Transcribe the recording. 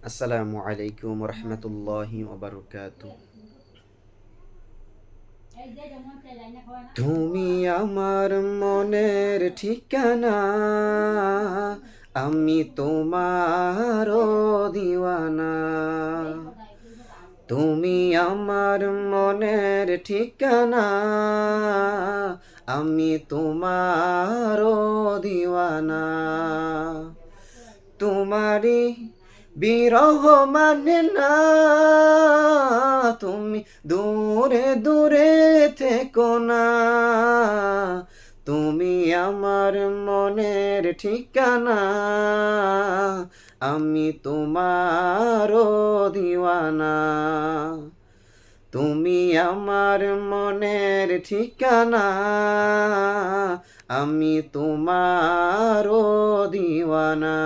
আসসালামু আলাইকুম রহমতুল্লাহি ওবারকাতুহ। তুমি আমার মনের ঠিকানা, আমি তোমার দিওয়ানা। তুমি আমার মনের ঠিকানা, আমি তোমার দিওয়ানা। তোমারি বিরহ মানে না, তুমি দূরে দূরে থেকো না। তুমি আমার মনের ঠিকানা, আমি তোমার দিওয়ানা। তুমি আমার মনের ঠিকানা, আমি তোমার দিওয়ানা।